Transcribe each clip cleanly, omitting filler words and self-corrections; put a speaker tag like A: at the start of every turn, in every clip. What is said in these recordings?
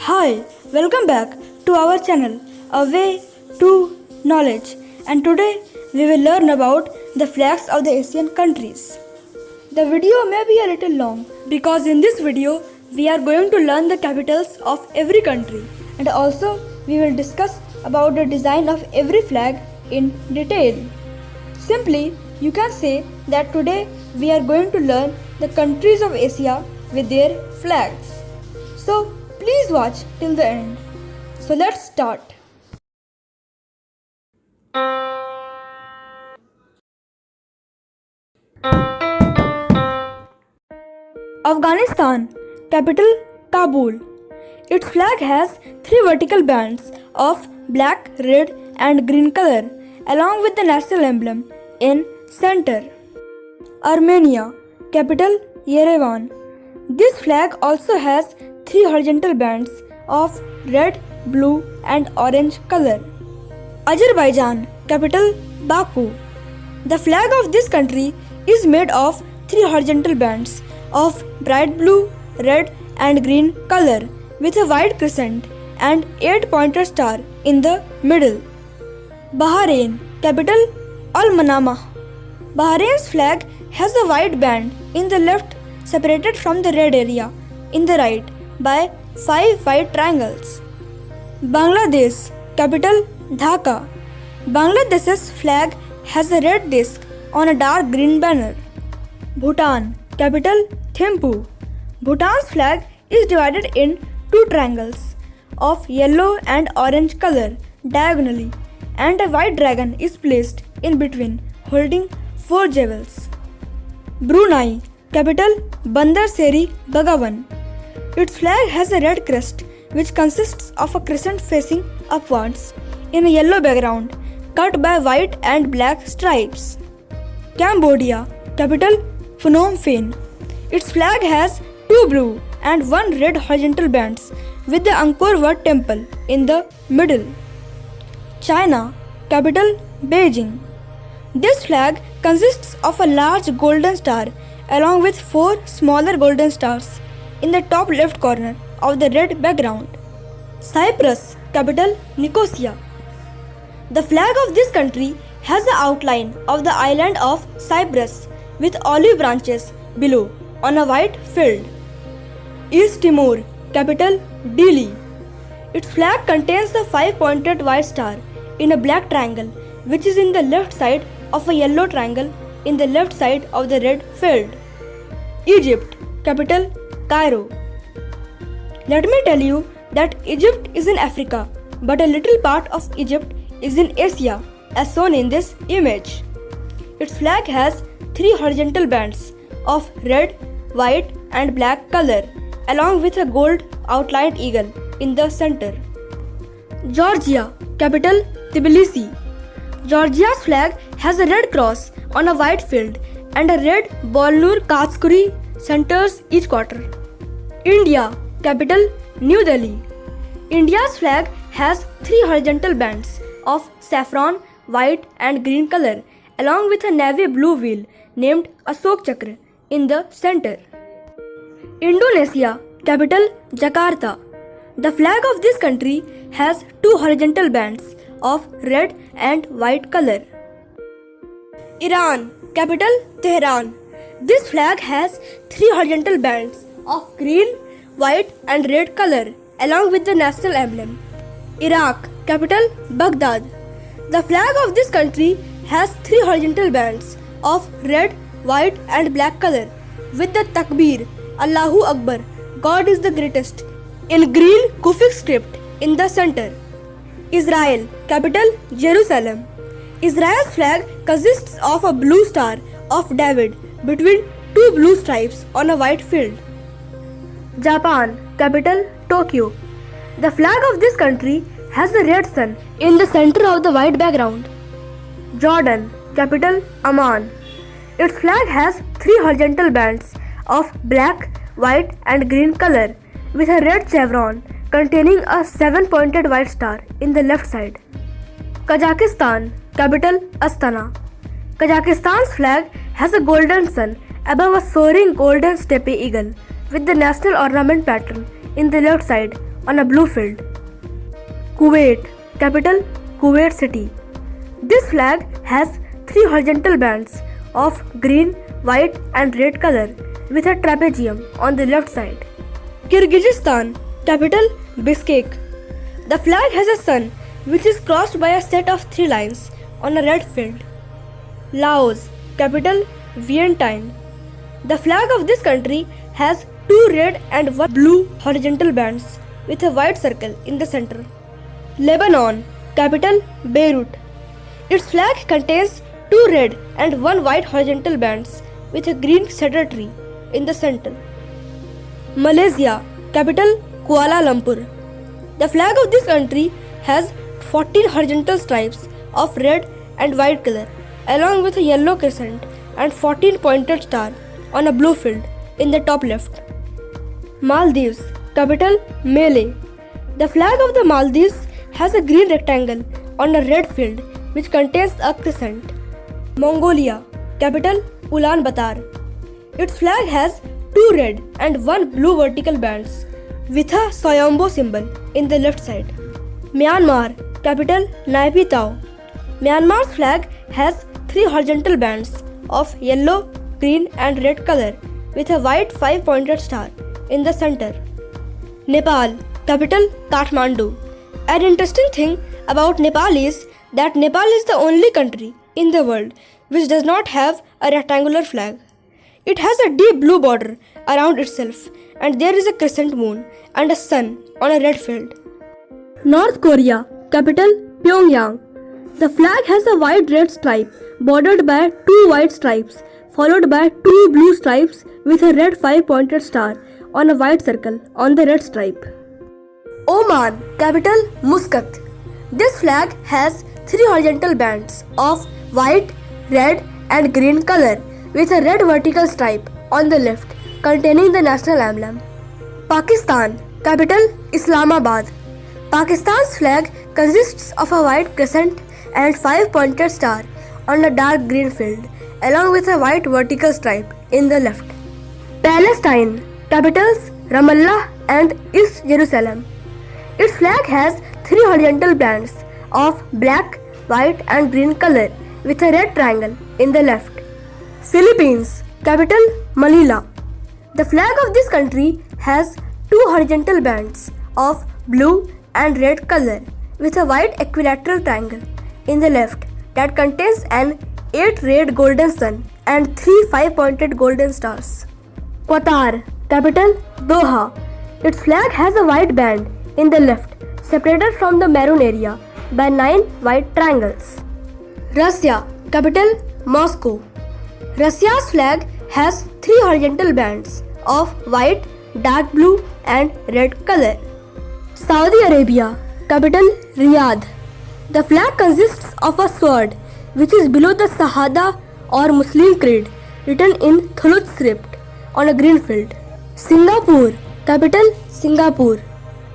A: Hi, welcome back to our channel, A Way to Knowledge, and today we will learn about the flags of the Asian countries. The video may be a little long because in this video we are going to learn the capitals of every country, and also we will discuss about the design of every flag in detail. Simply, you can say that today we are going to learn the countries of Asia with their flags. So, please watch till the end. So let's start. Afghanistan, capital Kabul. Its flag has three vertical bands of black, red and green color along with the national emblem in center. Armenia, capital Yerevan. This flag also has three horizontal bands of red, blue and orange color. Azerbaijan, capital Baku. The flag of this country is made of three horizontal bands of bright blue, red and green color with a white crescent and 8-pointed star in the middle. Bahrain, capital Al Manama. Bahrain's flag has a white band in the left separated from the red area in the right by 5 white triangles. Bangladesh, capital Dhaka. Bangladesh's flag has a red disc on a dark green banner. Bhutan, capital Thimphu. Bhutan's flag is divided in two triangles of yellow and orange color diagonally, and a white dragon is placed in between holding 4 jewels. Brunei, capital Bandar Seri Begawan. Its flag has a red crest which consists of a crescent facing upwards in a yellow background cut by white and black stripes. Cambodia, capital Phnom Penh. Its flag has 2 blue and 1 red horizontal bands with the Angkor Wat temple in the middle. China, capital Beijing. This flag consists of a large golden star along with 4 smaller golden stars in the top left corner of the red background. Cyprus, capital Nicosia. The flag of this country has the outline of the island of Cyprus with olive branches below on a white field. East Timor, capital Dili. Its flag contains the 5-pointed white star in a black triangle which is in the left side of a yellow triangle in the left side of the red field. Egypt, capital Cairo. Let me tell you that Egypt is in Africa, but a little part of Egypt is in Asia as shown in this image. Its flag has 3 horizontal bands of red, white and black color along with a gold outlined eagle in the center. Georgia, capital Tbilisi. Georgia's flag has a red cross on a white field and a red Bolnur Katskuri centers each quarter. India, capital New Delhi. India's flag has 3 horizontal bands of saffron, white and green color along with a navy blue wheel named Ashok Chakra in the center. Indonesia, capital Jakarta. The flag of this country has 2 horizontal bands of red and white color. Iran, capital Tehran. This flag has 3 horizontal bands of green, white and red color along with the national emblem. Iraq, capital Baghdad. The flag of this country has 3 horizontal bands of red, white and black color with the Takbir, Allahu Akbar, God is the greatest in green Kufic script in the center. Israel, capital Jerusalem. Israel's flag consists of a blue star of David between 2 blue stripes on a white field. Japan, capital Tokyo. The flag of this country has a red sun in the center of the white background. Jordan, capital Amman. Its flag has 3 horizontal bands of black, white and green color with a red chevron containing a 7-pointed white star in the left side. Kazakhstan, capital Astana. Kazakhstan's flag has a golden sun above a soaring golden steppe eagle with the national ornament pattern in the left side on a blue field. Kuwait, capital Kuwait City. This flag has three horizontal bands of green, white and red color with a trapezium on the left side. Kyrgyzstan, capital Bishkek. The flag has a sun which is crossed by a set of three lines on a red field. Laos, capital Vientiane. The flag of this country has two red and one blue horizontal bands with a white circle in the center. Lebanon, capital Beirut. Its flag contains two red and one white horizontal bands with a green cedar tree in the center. Malaysia, capital Kuala Lumpur. The flag of this country has 14 horizontal stripes of red and white color along with a yellow crescent and 14 pointed star on a blue field in the top left. Maldives, capital Malé. The flag of the Maldives has a green rectangle on a red field which contains a crescent. Mongolia, capital Ulaanbaatar. Its flag has two red and one blue vertical bands with a Soyombo symbol in the left side. Myanmar, capital Naypyidaw. Myanmar's flag has three horizontal bands of yellow, green and red color with a white 5-pointed star in the center. Nepal, capital Kathmandu. An interesting thing about Nepal is that Nepal is the only country in the world which does not have a rectangular flag. It has a deep blue border around itself and there is a crescent moon and a sun on a red field. North Korea, capital Pyongyang. The flag has a wide-red stripe bordered by two white stripes followed by two blue stripes with a red 5-pointed star on a white circle on the red stripe. Oman, capital Muscat. This flag has three horizontal bands of white, red and green color with a red vertical stripe on the left containing the national emblem. Pakistan, capital Islamabad. Pakistan's flag consists of a white crescent and 5-pointed star on a dark green field along with a white vertical stripe in the left. Palestine, capitals Ramallah and East Jerusalem. Its flag has three horizontal bands of black, white and green color with a red triangle in the left. Philippines, capital Manila. The flag of this country has two horizontal bands of blue and red color with a white equilateral triangle in the left that contains an 8 red golden sun and 3 5-pointed golden stars. Qatar, capital Doha. Its flag has a white band in the left separated from the maroon area by 9 white triangles. Russia, capital Moscow. Russia's flag has 3 horizontal bands of white, dark blue and red color. Saudi Arabia, capital Riyadh. The flag consists of a sword which is below the Shahada or Muslim creed written in Thuluth script on a green field. Singapore, capital Singapore.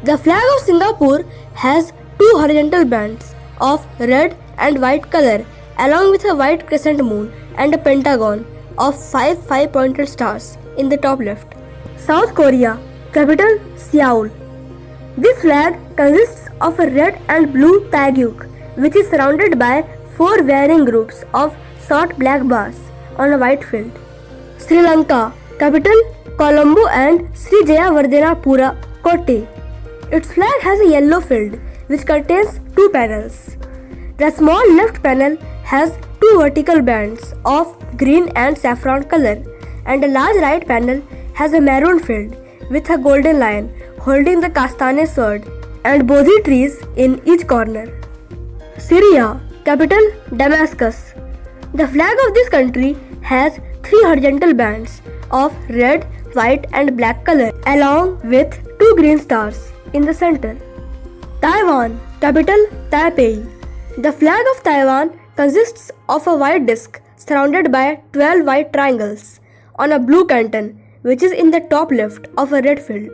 A: The flag of Singapore has two horizontal bands of red and white color along with a white crescent moon and a pentagon of 5 5-pointed stars in the top left. South Korea, capital Seoul. This flag consists of a red and blue taegyuk which is surrounded by 4 varying groups of short black bars on a white field. Sri Lanka, capital Colombo and Sri Jayawardena Kotte. Its flag has a yellow field which contains 2 panels. The small left panel has 2 vertical bands of green and saffron color and a large right panel has a maroon field with a golden lion holding the Kastane sword and bodhi trees in each corner. Syria, capital Damascus. The flag of this country has 3 horizontal bands of red, white and black color along with 2 green stars in the center. Taiwan, capital Taipei. The flag of Taiwan consists of a white disc surrounded by 12 white triangles on a blue canton which is in the top left of a red field.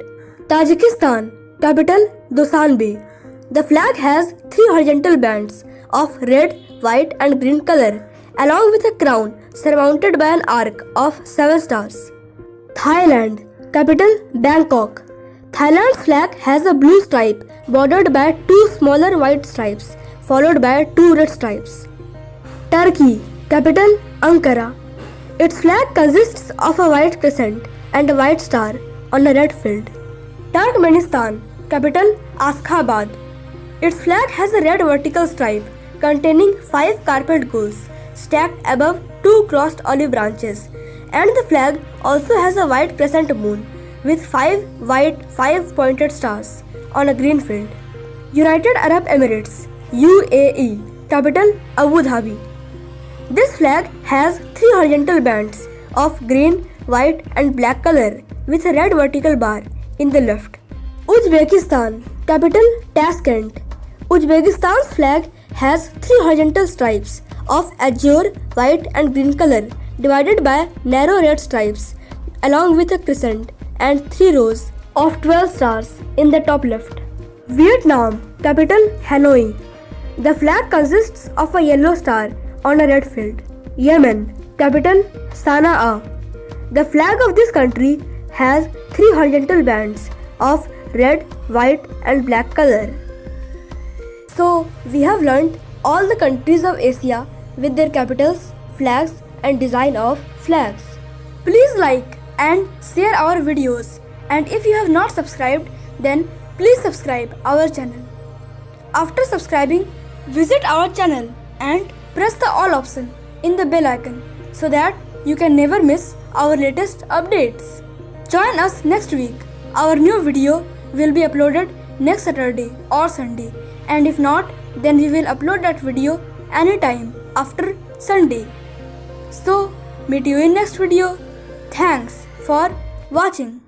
A: Tajikistan, capital Dushanbe. The flag has 3 horizontal bands of red, white and green color along with a crown surmounted by an arc of 7 stars. Thailand, Capital Bangkok. Thailand's flag has a blue stripe bordered by two smaller white stripes followed by two red stripes. Turkey. Capital Ankara. Its flag consists of a white crescent and a white star on a red field. Turkmenistan. Capital Ashgabat. Its flag has a red vertical stripe containing 5 carpet gulls stacked above 2 crossed olive branches, and the flag also has a white crescent moon with 5 white 5 pointed stars on a green field. United Arab Emirates UAE. Capital Abu Dhabi. This flag has 3 horizontal bands of green, white and black color with a red vertical bar in the left. Uzbekistan. Capital Tashkent. Uzbekistan's flag has 3 horizontal stripes of azure, white and green color divided by narrow red stripes along with a crescent and 3 rows of 12 stars in the top left. Vietnam. Capital Hanoi. The flag consists of a yellow star on a red field. Yemen. Capital Sana'a. The flag of this country has 3 horizontal bands of red, white and black color. So, we have learnt all the countries of Asia with their capitals, flags and design of flags. Please like and share our videos, and if you have not subscribed, then please subscribe our channel. After subscribing, visit our channel and press the all option in the bell icon so that you can never miss our latest updates. Join us next week. Our new video will be uploaded next Saturday or Sunday, and if not, then we will upload that video anytime after Sunday. So, meet you in next video. Thanks for watching.